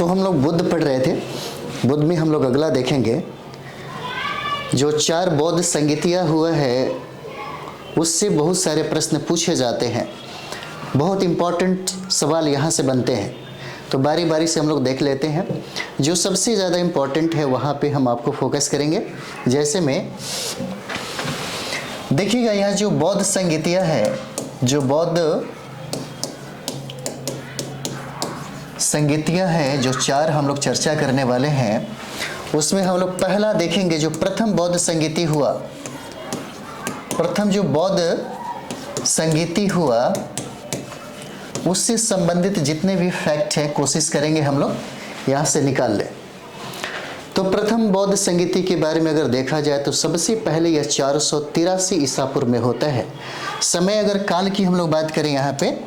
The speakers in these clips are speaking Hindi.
तो हम लोग बुद्ध पढ़ रहे थे। बुद्ध में हम लोग अगला देखेंगे, जो 4 बौद्ध संगीतियाँ हुआ है उससे बहुत सारे प्रश्न पूछे जाते हैं। बहुत इम्पोर्टेंट सवाल यहाँ से बनते हैं, तो बारी बारी से हम लोग देख लेते हैं। जो सबसे ज़्यादा इम्पोर्टेंट है वहाँ पे हम आपको फोकस करेंगे। जैसे में देखिएगा, यहाँ जो बौद्ध संगीतियाँ है, जो बौद्ध संगीतियाँ हैं, जो 4 हम लोग चर्चा करने वाले हैं, उसमें हम लोग पहला देखेंगे जो प्रथम बौद्ध संगीति हुआ। प्रथम जो बौद्ध संगीति हुआ उससे संबंधित जितने भी फैक्ट हैं कोशिश करेंगे हम लोग यहाँ से निकाल लें। तो प्रथम बौद्ध संगीति के बारे में अगर देखा जाए तो सबसे पहले यह 483 ईसापुर में होता है। समय अगर काल की हम लोग बात करें यहाँ पे,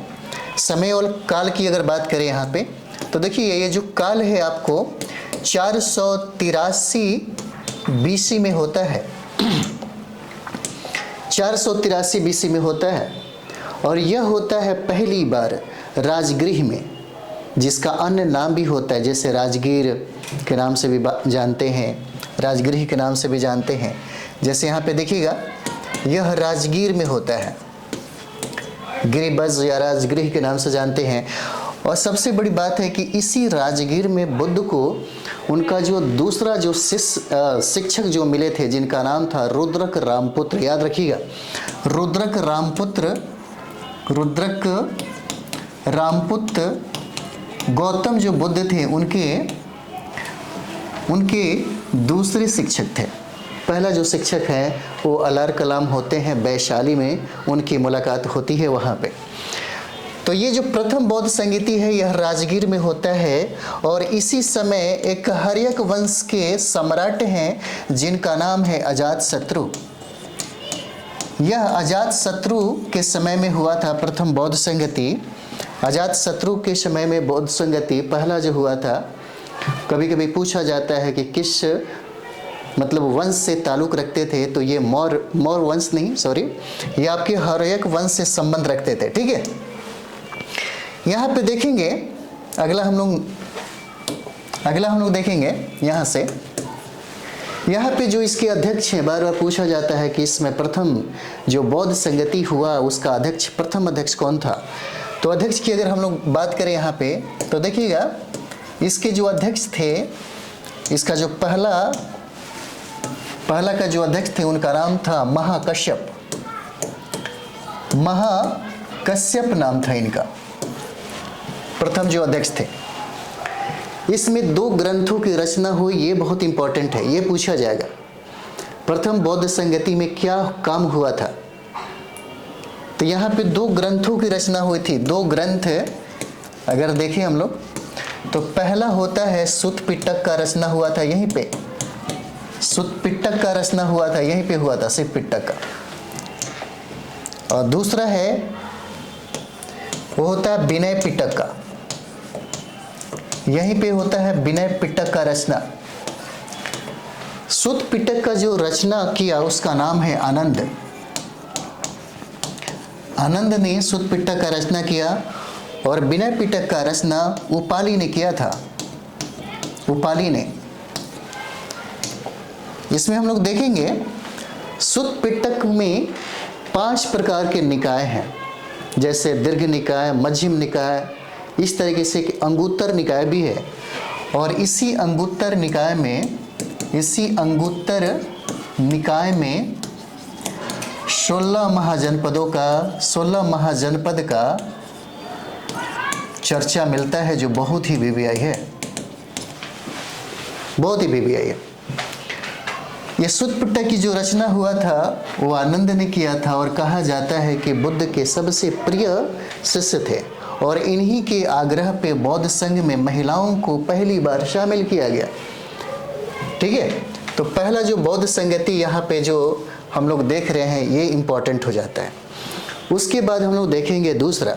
समय और काल की अगर बात करें यहाँ पे, तो देखिए ये जो काल है आपको 483 बीसी में होता है। 483 बीसी में होता है और यह होता है पहली बार राजगृह में, जिसका अन्य नाम भी होता है, जैसे राजगीर के नाम से भी जानते हैं, राजगृह के नाम से भी जानते हैं। जैसे यहाँ पे देखिएगा, यह राजगीर में होता है, गिरिबज या राजगृह के नाम से जानते हैं। और सबसे बड़ी बात है कि इसी राजगीर में बुद्ध को उनका जो दूसरा जो शिक्षक जो मिले थे, जिनका नाम था रुद्रक रामपुत्र, याद रखिएगा, रुद्रक रामपुत्र गौतम जो बुद्ध थे उनके दूसरे शिक्षक थे। पहला जो शिक्षक है वो अलार कलाम होते हैं, वैशाली में उनकी मुलाकात होती है वहाँ पे। तो ये जो प्रथम बौद्ध संगीति है यह राजगीर में होता है और इसी समय एक हर्यक वंश के सम्राट हैं जिनका नाम है अजातशत्रु। यह अजातशत्रु के समय में हुआ था प्रथम बौद्ध संगति। अजातशत्रु के समय में बौद्ध संगति पहला जो हुआ था, कभी कभी पूछा जाता है कि किस मतलब वंश से ताल्लुक रखते थे, तो ये मौर्य वंश नहीं, सॉरी, ये आपके हर्यक वंश से संबंध रखते थे। ठीक है, यहाँ पे देखेंगे अगला हम लोग देखेंगे यहाँ से, यहाँ पे जो इसके अध्यक्ष हैं, बार बार पूछा जाता है कि इसमें प्रथम जो बौद्ध संगति हुआ उसका अध्यक्ष, प्रथम अध्यक्ष कौन था। तो अध्यक्ष की अगर हम लोग बात करें यहाँ पे, तो देखिएगा इसके जो अध्यक्ष थे, इसका जो पहला का जो अध्यक्ष थे उनका नाम था महाकश्यप। महाकश्यप नाम था इनका, प्रथम जो अध्यक्ष थे। इसमें 2 ग्रंथों की रचना हुई, ये बहुत इंपॉर्टेंट है, ये पूछा जाएगा। प्रथम बौद्ध संगति में क्या काम हुआ था, तो यहाँ पे 2 ग्रंथों की रचना हुई थी। 2 ग्रंथ अगर देखें हम लोग, तो पहला होता है सुत्त पिटक का रचना हुआ था यहीं पे, सुत्त पिटक का रचना हुआ था यहीं पे हुआ था, सिर्फ पिटक का। और दूसरा है वो होता है विनय पिटक का, यहीं पे होता है विनय पिटक का रचना। सुत्त पिटक का जो रचना किया उसका नाम है आनंद। आनंद ने सुत्त पिटक का रचना किया और विनय पिटक का रचना उपाली ने किया था, उपाली ने। इसमें हम लोग देखेंगे सुत्त पिटक में 5 प्रकार के निकाय हैं, जैसे दीर्घ निकाय, मध्यम निकाय, इस तरीके से अंगुत्तर निकाय भी है। और इसी अंगुत्तर निकाय में 16 महाजनपद का चर्चा मिलता है, जो बहुत ही बीबीआई है, बहुत ही बीबीआई है। ये सुत्त पिटक की जो रचना हुआ था वो आनंद ने किया था और कहा जाता है कि बुद्ध के सबसे प्रिय शिष्य थे और इन्हीं के आग्रह पे बौद्ध संघ में महिलाओं को पहली बार शामिल किया गया। ठीक है, तो पहला जो बौद्ध संगति यहाँ पे जो हम लोग देख रहे हैं ये इंपॉर्टेंट हो जाता है। उसके बाद हम लोग देखेंगे दूसरा,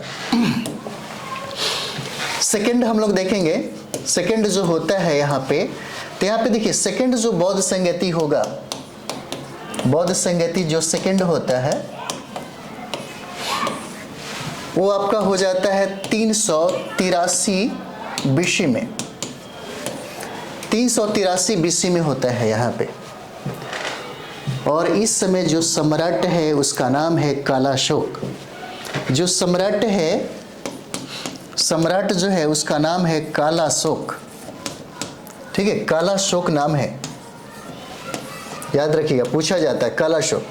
सेकंड हम लोग देखेंगे। सेकंड जो होता है यहाँ पे, तो यहाँ पे देखिए सेकंड जो बौद्ध संगति होगा, बौद्ध संगति जो सेकंड होता है वो आपका हो जाता है 383 बीसी में। 383 BC में होता है यहाँ पे। और इस समय जो सम्राट है उसका नाम है कालाशोक। जो सम्राट जो है उसका नाम है कालाशोक। ठीक है, कालाशोक नाम है, याद रखिएगा, पूछा जाता है कालाशोक।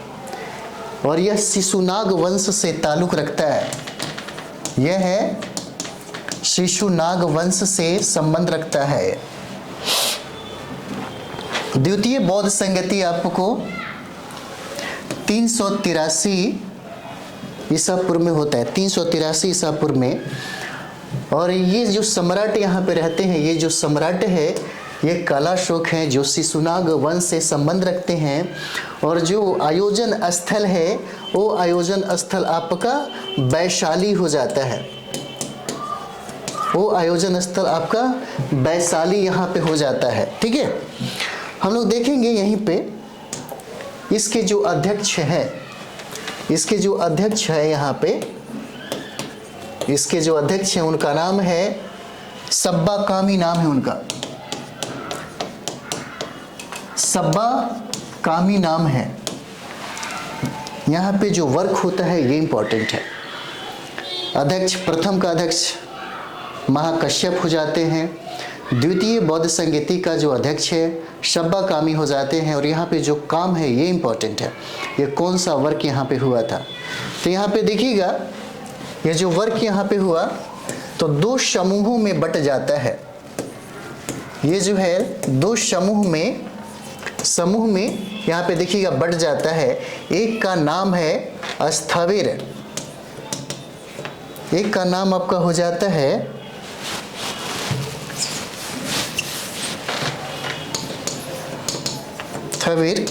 और यह शिशुनाग वंश से ताल्लुक रखता है। यह है शिशुनाग वंश से संबंध रखता है। द्वितीय बौद्ध संगति आपको 383 ईसा पूर्व में होता है, 383 ईसा पूर्व में। और ये जो सम्राट यहाँ पे रहते हैं, ये जो सम्राट है ये कालाशोक हैं, जो शिशुनाग वंश से संबंध रखते हैं। और जो आयोजन स्थल है वो आयोजन स्थल आपका वैशाली हो जाता है। वो आयोजन स्थल आपका वैशाली यहाँ पे हो जाता है। ठीक है, हम लोग देखेंगे यहीं पे इसके जो अध्यक्ष है यहाँ पे, इसके जो अध्यक्ष हैं उनका नाम है सब्बा कामी, नाम है उनका सब्बा कामी नाम है। यहाँ पे जो वर्क होता है ये इंपॉर्टेंट है। अध्यक्ष, प्रथम का अध्यक्ष महाकश्यप हो जाते हैं। द्वितीय बौद्ध संगीति का जो अध्यक्ष है सब्बा कामी हो जाते हैं। और यहाँ पे जो काम है ये इंपॉर्टेंट है, ये कौन सा वर्क यहाँ पे हुआ था। तो यहाँ पे देखिएगा, ये जो वर्क यहाँ पे हुआ तो 2 समूहों में बट जाता है। ये जो है 2 समूह में यहाँ पे देखिएगा बट जाता है। एक का नाम है स्थविर, एक का नाम आपका हो जाता है स्थविर,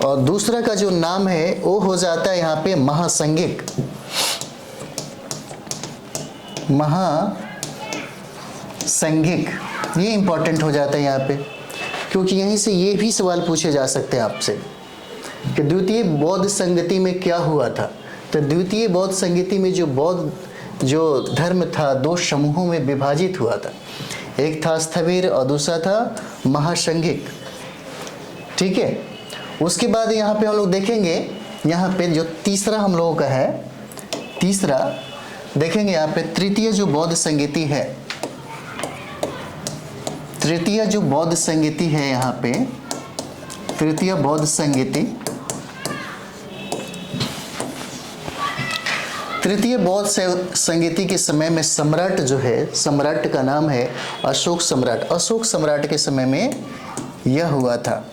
और दूसरा का जो नाम है वो हो जाता है यहाँ पे महासंगिक। महासंगिक ये इंपॉर्टेंट हो जाता है यहाँ पे, क्योंकि यहीं से ये भी सवाल पूछे जा सकते हैं आपसे कि द्वितीय बौद्ध संगति में क्या हुआ था। तो द्वितीय बौद्ध संगति में जो धर्म था 2 समूहों में विभाजित हुआ था। एक था स्थविर और दूसरा था महासंगिक। ठीक है, उसके बाद यहाँ पे हम लोग देखेंगे, यहाँ पे जो तीसरा हम लोगों का है, तीसरा देखेंगे यहाँ पे तृतीय जो बौद्ध संगीति है, तृतीय जो बौद्ध संगीति है यहाँ पे, तृतीय बौद्ध संगीति, तृतीय बौद्ध संगीति के समय में सम्राट जो है, सम्राट का नाम है अशोक सम्राट। अशोक सम्राट के समय में यह हुआ था।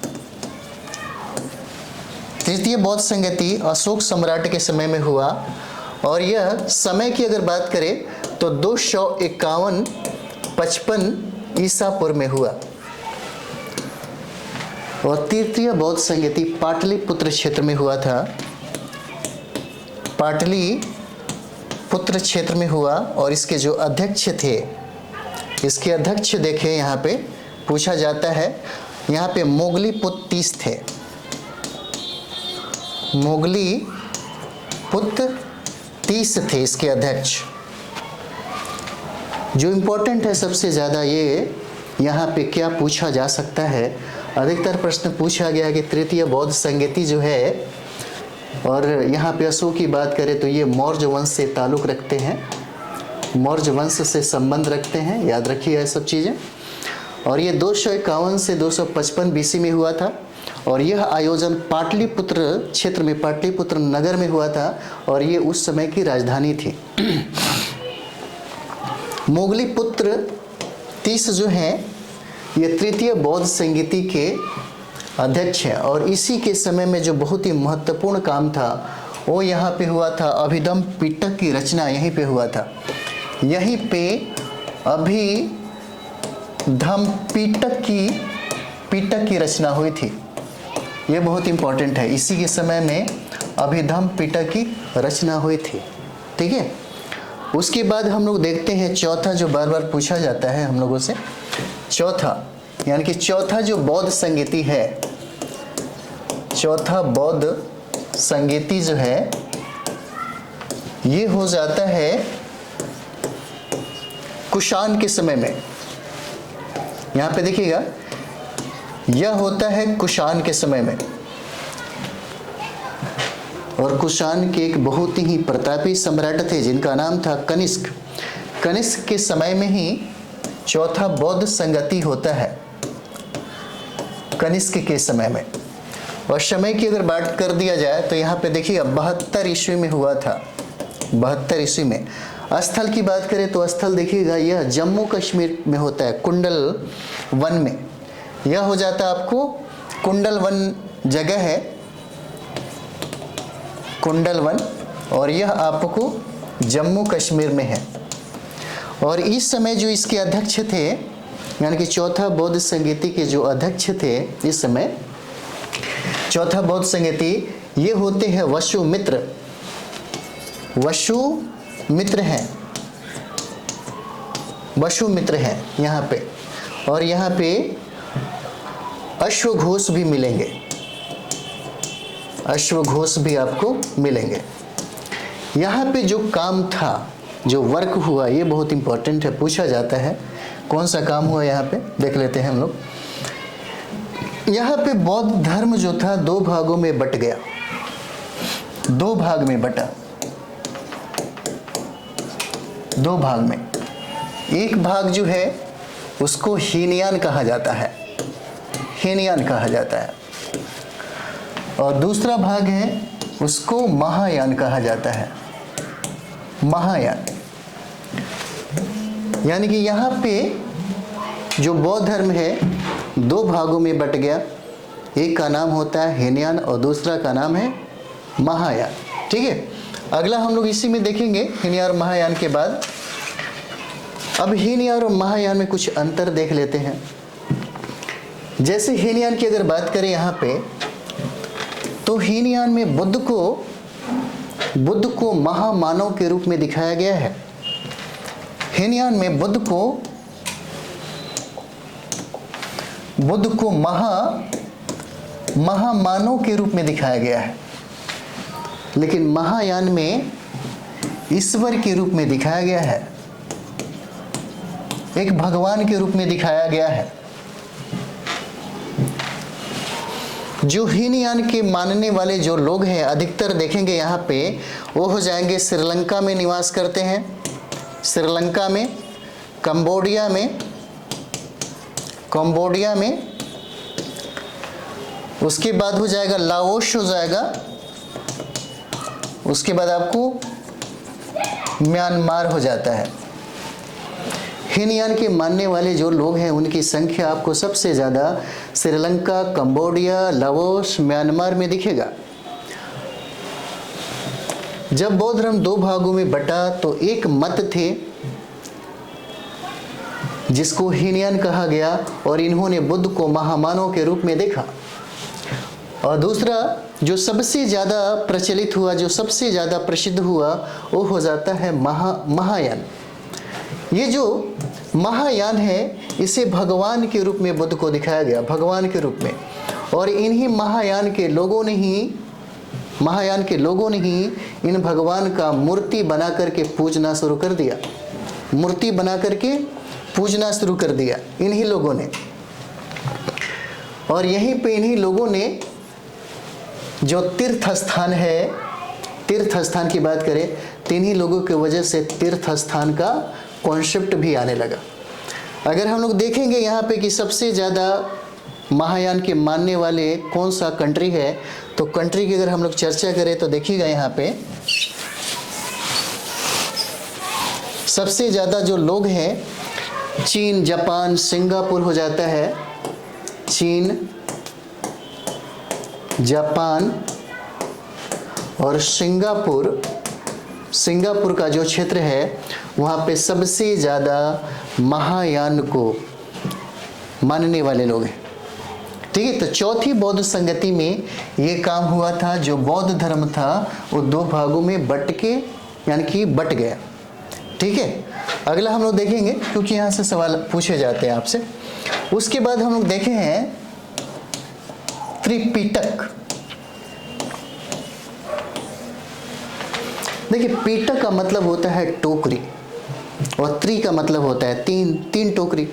तृतीय बौद्ध संगति अशोक सम्राट के समय में हुआ। और यह समय की अगर बात करें तो 251-55 ईसा पूर्व में हुआ। और तृतीय बौद्ध संगति पाटलिपुत्र क्षेत्र में हुआ था, पाटलिपुत्र क्षेत्र में हुआ। और इसके जो अध्यक्ष थे, इसके अध्यक्ष देखें यहाँ पे पूछा जाता है, यहाँ पे मोगलीपुत्र 30 थे, मोगलीपुत्र 30 थे इसके अध्यक्ष। जो इम्पोर्टेंट है सबसे ज़्यादा ये यहाँ पे क्या पूछा जा सकता है, अधिकतर प्रश्न पूछा गया कि तृतीय बौद्ध संगीति जो है, और यहाँ पे अशोक की बात करें तो ये मौर्य वंश से ताल्लुक़ रखते हैं, मौर्य वंश से संबंध रखते हैं, याद रखिए ये सब चीज़ें। और ये 251 से 255 BC में हुआ था। और यह आयोजन पाटलिपुत्र क्षेत्र में, पाटलिपुत्र नगर में हुआ था, और ये उस समय की राजधानी थी। मोगलीपुत्र 30 जो हैं ये तृतीय बौद्ध संगीति के अध्यक्ष हैं। और इसी के समय में जो बहुत ही महत्वपूर्ण काम था वो यहाँ पे हुआ था, अभिधम पिटक की रचना यहीं पे हुआ था। यहीं पे अभिधम पिटक की रचना हुई थी। ये बहुत इंपॉर्टेंट है, इसी के समय में अभिधम पिटक की रचना हुई थी। ठीक है, उसके बाद हम लोग देखते हैं चौथा जो बार बार पूछा जाता है हम लोगों से, चौथा यानी कि चौथा जो बौद्ध संगीति है, चौथा बौद्ध संगीति जो है ये हो जाता है कुषाण के समय में। यहाँ पे देखिएगा यह होता है कुषाण के समय में, और कुषाण के एक बहुत ही प्रतापी सम्राट थे जिनका नाम था कनिष्क। कनिष्क के समय में ही चौथा बौद्ध संगति होता है, कनिष्क के समय में। और समय की अगर बात कर दिया जाए तो यहाँ पे देखिए 72 ईस्वी में हुआ था, 72 ईस्वी में। स्थल की बात करें तो स्थल देखिएगा यह जम्मू कश्मीर में होता है, कुंडल वन में। यह हो जाता है आपको कुंडल वन जगह है, कुंडल वन, और यह आपको जम्मू कश्मीर में है। और इस समय जो इसके अध्यक्ष थे, यानी कि चौथा बौद्ध संगति के जो अध्यक्ष थे इस समय, चौथा बौद्ध संगति, ये होते हैं वसुमित्र। वसुमित्र हैं, वसुमित्र हैं यहाँ पे। और यहाँ पे अश्वघोष भी मिलेंगे, अश्वघोष भी आपको मिलेंगे। यहाँ पे जो काम था, जो वर्क हुआ, ये बहुत इंपॉर्टेंट है, पूछा जाता है कौन सा काम हुआ यहाँ पे, देख लेते हैं हम लोग। यहाँ पे बौद्ध धर्म जो था 2 भागों में बट गया, 2 भाग में बटा, 2 भाग में। एक भाग जो है उसको हीनयान कहा जाता है, हीनयान कहा जाता है, और दूसरा भाग है उसको महायान कहा जाता है, महायान। यानी कि यहाँ पे जो बौद्ध धर्म है 2 भागों में बट गया, एक का नाम होता है हीनयान और दूसरा का नाम है महायान। ठीक है, अगला हम लोग इसी में देखेंगे हीनयान और महायान के बाद। अब हीनयान और महायान में कुछ अंतर देख लेते हैं। जैसे हीनयान की अगर बात करें यहाँ पे, तो हीनयान में बुद्ध को महामानव के रूप में दिखाया गया है। हीनयान में बुद्ध को महामानव के रूप में दिखाया गया है, लेकिन महायान में ईश्वर के रूप में दिखाया गया है, एक भगवान के रूप में दिखाया गया है। जो हीनयान के मानने वाले जो लोग हैं, अधिकतर देखेंगे यहाँ पे, वो हो जाएंगे श्रीलंका में निवास करते हैं, श्रीलंका में, कंबोडिया में, उसके बाद हो जाएगा लाओस हो जाएगा, उसके बाद आपको म्यांमार हो जाता है। हीनयान के मानने वाले जो लोग हैं उनकी संख्या आपको सबसे ज़्यादा श्रीलंका, कंबोडिया, लाओस, म्यांमार में दिखेगा। जब बौद्ध धर्म 2 भागों में बटा तो एक मत थे जिसको हीनयान कहा गया, और इन्होंने बुद्ध को महामानव के रूप में देखा। और दूसरा जो सबसे ज़्यादा प्रचलित हुआ, जो सबसे ज़्यादा प्रसिद्ध हुआ, वो हो जाता है महायान। ये जो महायान है इसे भगवान के रूप में बुद्ध को दिखाया गया, भगवान के रूप में। और इन्हीं महायान के लोगों ने ही इन भगवान का मूर्ति बना करके पूजना शुरू कर दिया, मूर्ति बना करके पूजना शुरू कर दिया इन्हीं लोगों ने। और यहीं पे इन्हीं लोगों ने जो तीर्थ स्थान है, तीर्थ स्थान की बात करें तो इन्हीं लोगों की वजह से तीर्थ स्थान का कॉन्सेप्ट भी आने लगा। अगर हम लोग देखेंगे यहाँ पे कि सबसे ज़्यादा महायान के मानने वाले कौन सा कंट्री है, तो कंट्री की अगर हम लोग चर्चा करें तो देखिएगा यहाँ पे सबसे ज़्यादा जो लोग हैं चीन, जापान, सिंगापुर हो जाता है। चीन, जापान और सिंगापुर का जो क्षेत्र है वहाँ पे सबसे ज़्यादा महायान को मानने वाले लोग हैं। ठीक है, तो चौथी बौद्ध संगति में ये काम हुआ था। जो बौद्ध धर्म था वो 2 भागों में बट गया। ठीक है, अगला हम लोग देखेंगे क्योंकि यहाँ से सवाल पूछे जाते हैं आपसे। उसके बाद हम लोग देखे हैं त्रिपिटक। देखिए, पीटक का मतलब होता है टोकरी, और त्रि का मतलब होता है 3 टोकरी।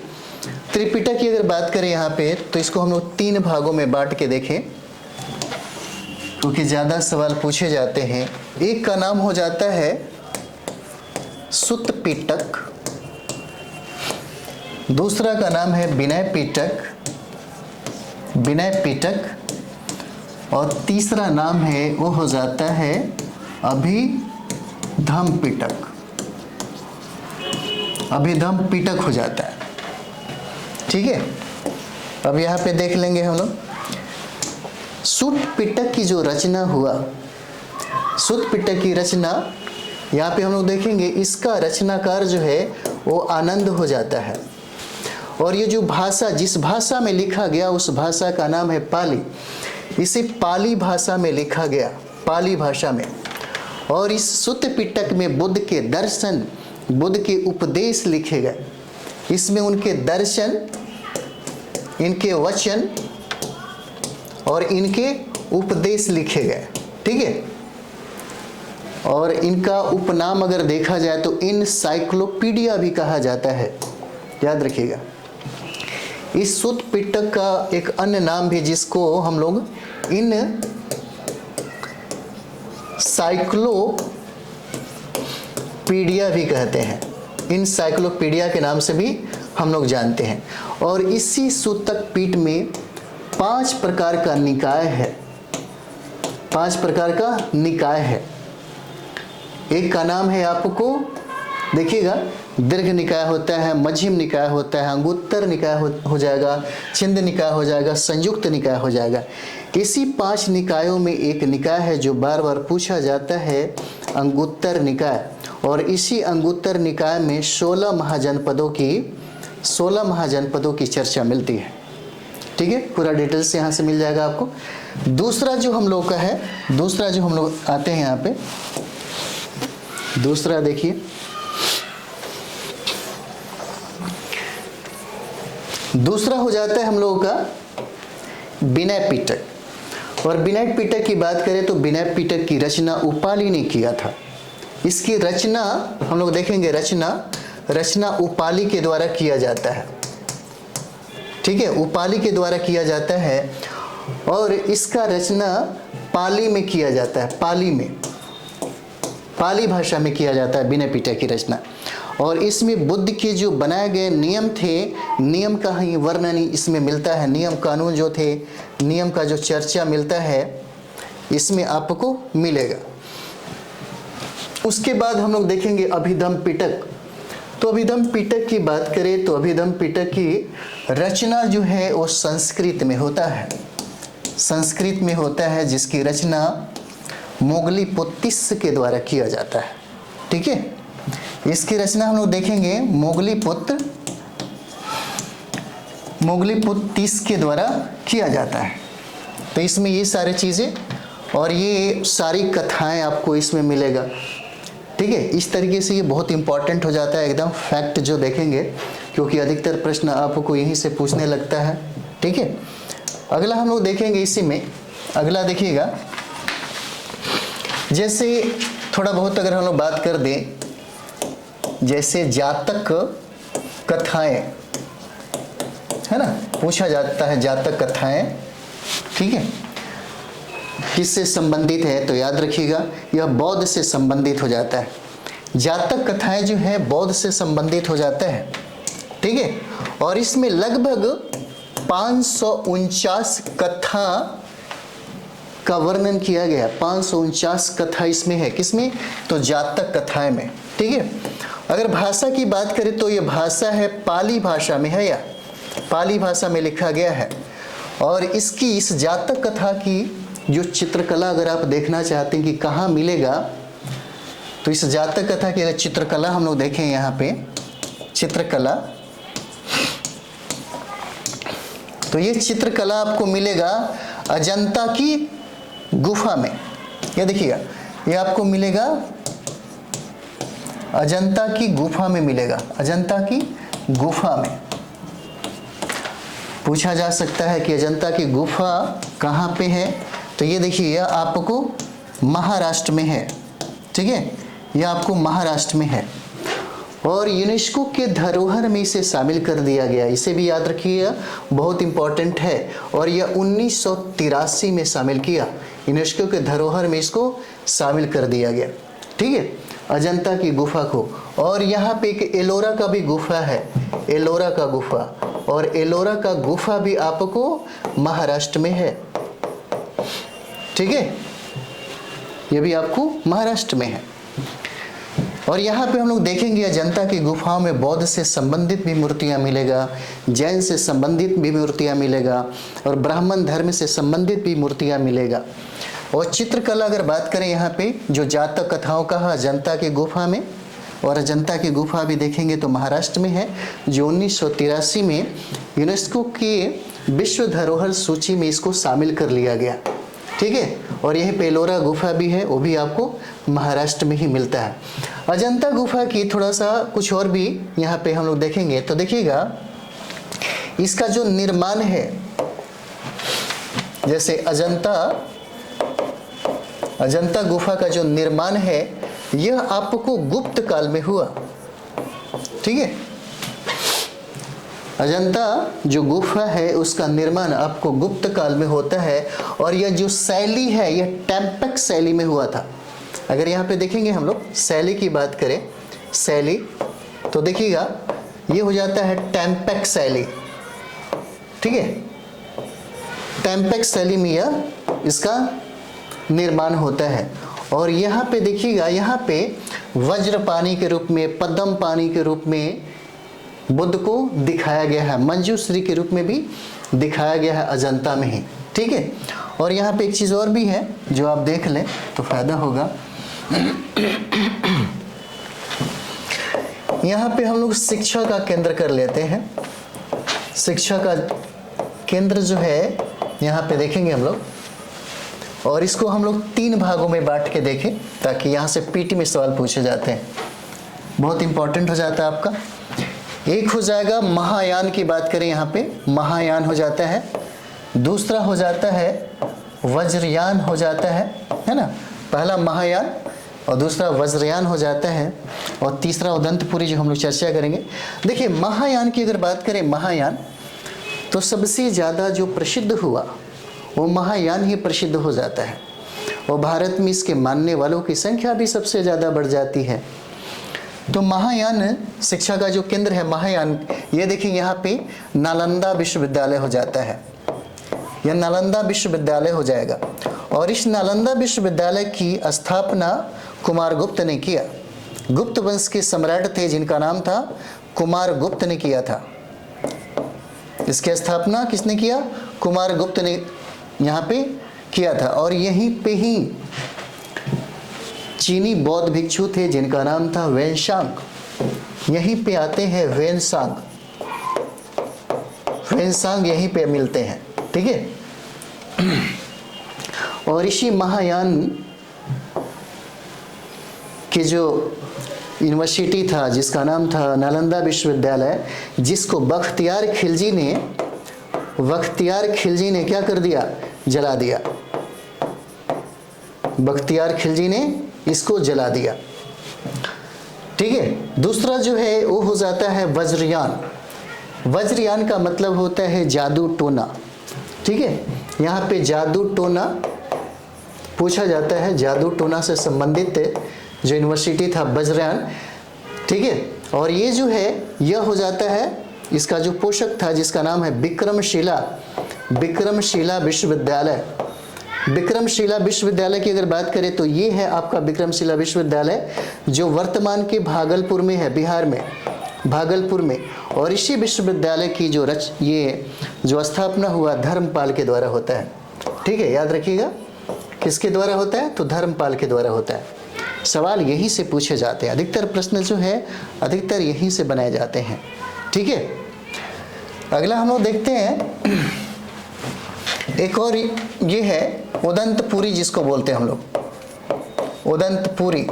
त्रिपिटक की अगर बात करें यहाँ पे, तो इसको हम लोग 3 भागों में बांट के देखें, क्योंकि ज़्यादा सवाल पूछे जाते हैं। एक का नाम हो जाता है सुत्त पिटक, दूसरा का नाम है विनय पिटक, और तीसरा नाम है वो हो जाता है अभिधम पिटक हो जाता है। ठीक है, अब यहाँ पे देख लेंगे हम लोग सुत्त पिटक की जो रचना हुआ, सुत्त पिटक की रचना यहाँ पे हम लोग देखेंगे, इसका रचनाकार जो है वो आनंद हो जाता है। और ये जो भाषा, जिस भाषा में लिखा गया उस भाषा का नाम है पाली। इसे पाली भाषा में लिखा गया, पाली भाषा में। और इस सुत्त पिटक में बुद्ध के दर्शन, बुद्ध के उपदेश लिखे गए। इसमें उनके दर्शन, इनके वचन और इनके उपदेश लिखे गए। ठीक है, और इनका उपनाम अगर देखा जाए तो इनसाइक्लोपीडिया भी कहा जाता है, याद रखिएगा। इस सुत्त पिटक का एक अन्य नाम भी, जिसको हम लोग इनसाइक्लोपीडिया भी कहते हैं, इनसाइक्लोपीडिया के नाम से भी हम लोग जानते हैं। और इसी सूतक पीठ में 5 प्रकार का निकाय है, 5 प्रकार का निकाय है। एक का नाम है, आपको देखिएगा, दीर्घ निकाय होता है, मध्यम निकाय होता है, अंगुत्तर निकाय हो जाएगा, छिंद निकाय हो जाएगा, संयुक्त निकाय हो जाएगा। इसी 5 निकायों में एक निकाय है जो बार बार पूछा जाता है, अंगुत्तर निकाय। और इसी अंगुत्तर निकाय में 16 महाजनपदों की चर्चा मिलती है। ठीक है, पूरा डिटेल्स यहाँ से मिल जाएगा आपको। दूसरा जो हम लोग का है, दूसरा जो हम लोग आते हैं यहाँ पे, दूसरा देखिए, दूसरा हो जाता है हम लोगों का विनय पिटक। और विनय पिटक की बात करें तो विनय पिटक की रचना उपाली ने किया था। इसकी रचना हम लोग देखेंगे, रचना उपाली के द्वारा किया जाता है। ठीक है, उपाली के द्वारा किया जाता है। और इसका रचना पाली में किया जाता है, पाली भाषा में किया जाता है विनय पिटक की रचना। और इसमें बुद्ध के जो बनाए गए नियम थे, नियम का ही वर्णन इसमें मिलता है। नियम कानून जो थे, नियम का जो चर्चा मिलता है, इसमें आपको मिलेगा। उसके बाद हम लोग देखेंगे अभिधम पिटक। तो अभिधम पिटक की बात करें तो अभिधम पिटक की रचना जो है वो संस्कृत में होता है, संस्कृत में होता है, जिसकी रचना मोगलीपुत्तिस के द्वारा किया जाता है। ठीक है, इसकी रचना हम लोग देखेंगे मोगलीपुत्तिस के द्वारा किया जाता है। तो इसमें ये सारी चीज़ें और ये सारी कथाएं आपको इसमें मिलेगा। ठीक है, इस तरीके से ये बहुत इंपॉर्टेंट हो जाता है, एकदम फैक्ट जो देखेंगे, क्योंकि अधिकतर प्रश्न आपको यहीं से पूछने लगता है। ठीक है, अगला हम लोग देखेंगे, इसी में अगला देखिएगा, जैसे थोड़ा बहुत अगर हम लोग बात कर दें, जैसे जातक कथाएं है ना, पूछा जाता है जातक कथाएं। ठीक है, किससे संबंधित है तो याद रखिएगा, यह बौद्ध से संबंधित हो जाता है। जातक कथाएं जो है बौद्ध से संबंधित हो जाता है। ठीक है, और इसमें लगभग 549 कथा का वर्णन किया गया। 549 कथा इसमें है, किसमें तो जातक कथाएं में। ठीक है, अगर भाषा की बात करें तो ये भाषा है पाली भाषा में है, या पाली भाषा में लिखा गया है। और इसकी, इस जातक कथा की जो चित्रकला अगर आप देखना चाहते हैं कि कहाँ मिलेगा, तो इस जातक कथा की चित्रकला हम लोग देखें यहाँ पे, चित्रकला, तो ये चित्रकला आपको मिलेगा अजंता की गुफा में। ये देखिएगा, ये आपको मिलेगा अजंता की गुफा में मिलेगा, अजंता की गुफा में। पूछा जा सकता है कि अजंता की गुफा कहाँ पे है, तो ये देखिए, यह आपको महाराष्ट्र में है। ठीक है, यह आपको महाराष्ट्र में है। और यूनेस्को के धरोहर में इसे शामिल कर दिया गया। इसे भी याद रखिएगा, बहुत इंपॉर्टेंट है। और यह 1983 में शामिल किया, यूनेस्को के धरोहर में इसको शामिल कर दिया गया। ठीक है, अजंता की गुफा को। और यहाँ पे एक एलोरा का भी गुफा है, एलोरा का गुफा, और एलोरा का गुफा भी आपको महाराष्ट्र में है। ठीक है, ये भी आपको महाराष्ट्र में है। और यहाँ पे हम लोग देखेंगे अजंता की गुफाओं में बौद्ध से संबंधित भी मूर्तियाँ मिलेगा, जैन से संबंधित भी मूर्तियाँ मिलेगा, और ब्राह्मण धर्म से संबंधित भी मूर्तियाँ मिलेगा। और चित्रकला अगर बात करें यहाँ पे जो जातक कथाओं का है अजंता की गुफा में, और अजंता की गुफा भी देखेंगे तो महाराष्ट्र में है, जो 1983 में यूनेस्को के विश्व धरोहर सूची में इसको शामिल कर लिया गया। ठीक है, और यही पेलोरा गुफा भी है, वो भी आपको महाराष्ट्र में ही मिलता है। अजंता गुफा की थोड़ा सा कुछ और भी यहाँ पे हम लोग देखेंगे तो देखिएगा, इसका जो निर्माण है, जैसे अजंता गुफा का जो निर्माण है यह आपको गुप्त काल में हुआ। ठीक है, अजंता जो गुफा है उसका निर्माण आपको गुप्त काल में होता है। और यह जो शैली है यह टेम्पेक शैली में हुआ था। अगर यहाँ पे देखेंगे हम लोग शैली की बात करें, शैली तो देखिएगा ये हो जाता है टेम्पेक शैली। ठीक है, टेम्पेक शैली में यह इसका निर्माण होता है। और यहाँ पे देखिएगा, यहाँ पे वज्र पानी के रूप में, पद्म पानी के रूप में बुद्ध को दिखाया गया है, मंजूश्री के रूप में भी दिखाया गया है अजंता में ही। ठीक है, और यहाँ पे एक चीज़ और भी है जो आप देख लें तो फायदा होगा। यहाँ पे हम लोग शिक्षा का केंद्र कर लेते हैं। शिक्षा का केंद्र जो है यहाँ पे देखेंगे हम लोग, और इसको हम लोग 3 भागों में बांट के देखें ताकि यहाँ से पीटी में सवाल पूछे जाते हैं, बहुत इंपॉर्टेंट हो जाता है आपका। एक हो जाएगा महायान की बात करें, यहाँ पे महायान हो जाता है। दूसरा हो जाता है वज्रयान हो जाता है ना, पहला महायान और दूसरा वज्रयान हो जाता है, और तीसरा उदंतपुरी जो हम लोग चर्चा करेंगे। देखिए महायान की अगर बात करें, महायान तो सबसे ज़्यादा जो प्रसिद्ध हुआ वो महायान ही प्रसिद्ध हो जाता है, और भारत में इसके मानने वालों की संख्या भी सबसे ज़्यादा बढ़ जाती है। तो महायान शिक्षा का जो केंद्र है महायान, ये देखिए यहाँ पे नालंदा विश्वविद्यालय हो जाता है, यह नालंदा विश्वविद्यालय हो जाएगा। और इस नालंदा विश्वविद्यालय की स्थापना कुमारगुप्त ने किया। गुप्त वंश के सम्राट थे जिनका नाम था कुमारगुप्त ने किया था। इसकी स्थापना किसने किया? कुमारगुप्त ने यहाँ पे किया था। और यहीं पे ही चीनी बौद्ध भिक्षु थे जिनका नाम था वेनसांग। यहीं पे आते हैं वेनसांग, वेनसांग यहीं पे मिलते हैं। ठीक है, और इसी महायान के जो यूनिवर्सिटी था जिसका नाम था नालंदा विश्वविद्यालय, जिसको बख्तियार खिलजी ने क्या कर दिया? जला दिया। बख्तियार खिलजी ने इसको जला दिया। ठीक है, दूसरा जो है वो हो जाता है वज्रयान। वज्रयान का मतलब होता है जादू टोना। ठीक है, यहाँ पे जादू टोना पूछा जाता है, जादू टोना से संबंधित जो यूनिवर्सिटी था वज्रयान। ठीक है, और ये जो है यह हो जाता है, इसका जो पोषक था जिसका नाम है विक्रमशिला विश्वविद्यालय। विक्रमशिला विश्वविद्यालय की अगर बात करें तो ये है आपका विक्रमशिला विश्वविद्यालय जो वर्तमान के भागलपुर में है, बिहार में, भागलपुर में। और इसी विश्वविद्यालय की जो स्थापना हुआ धर्मपाल के द्वारा होता है। ठीक है, याद रखिएगा किसके द्वारा होता है? तो धर्मपाल के द्वारा होता है। सवाल यहीं से पूछे जाते हैं, अधिकतर प्रश्न जो है अधिकतर यहीं से बनाए जाते हैं। ठीक है, अगला हम लोग देखते हैं, एक और ये है उदंतपुरी जिसको बोलते हैं हम लोग, उदंतपुरी।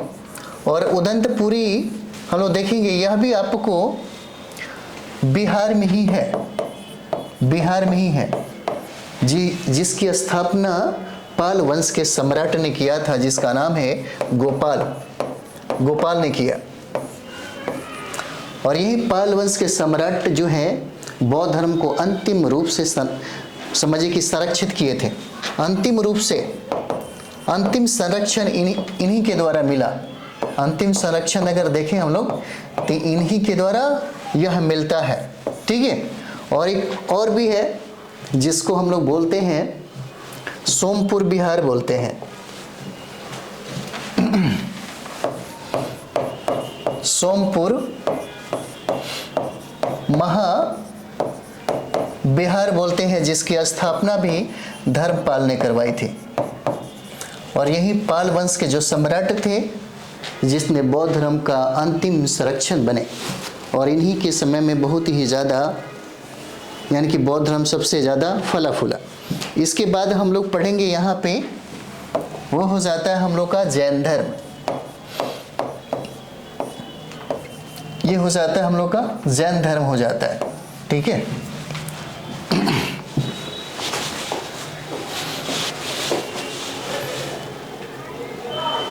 और उदंतपुरी हम लोग देखेंगे यह भी आपको बिहार में ही है, बिहार में ही है जिसकी स्थापना पाल वंश के सम्राट ने किया था जिसका नाम है गोपाल ने किया। और यही पाल वंश के सम्राट जो हैं बौद्ध धर्म को अंतिम रूप से समझिए कि संरक्षित किए थे। अंतिम रूप से अंतिम संरक्षण इन्हीं के द्वारा मिला। अंतिम संरक्षण अगर देखें हम लोग तो इन्हीं के द्वारा यह मिलता है। ठीक है। और एक और भी है जिसको हम लोग बोलते हैं सोमपुर बिहार बोलते हैं। सोमपुर महा बिहार बोलते हैं, जिसकी स्थापना भी धर्मपाल ने करवाई थी। और यही पाल वंश के जो सम्राट थे जिसने बौद्ध धर्म का अंतिम संरक्षण बने। और इन्हीं के समय में बहुत ही ज़्यादा यानी कि बौद्ध धर्म सबसे ज़्यादा फला फूला। इसके बाद हम लोग पढ़ेंगे यहाँ पे वो हो जाता है हम लोग का जैन धर्म। ये हो जाता है हम लोग का जैन धर्म हो जाता है। ठीक है।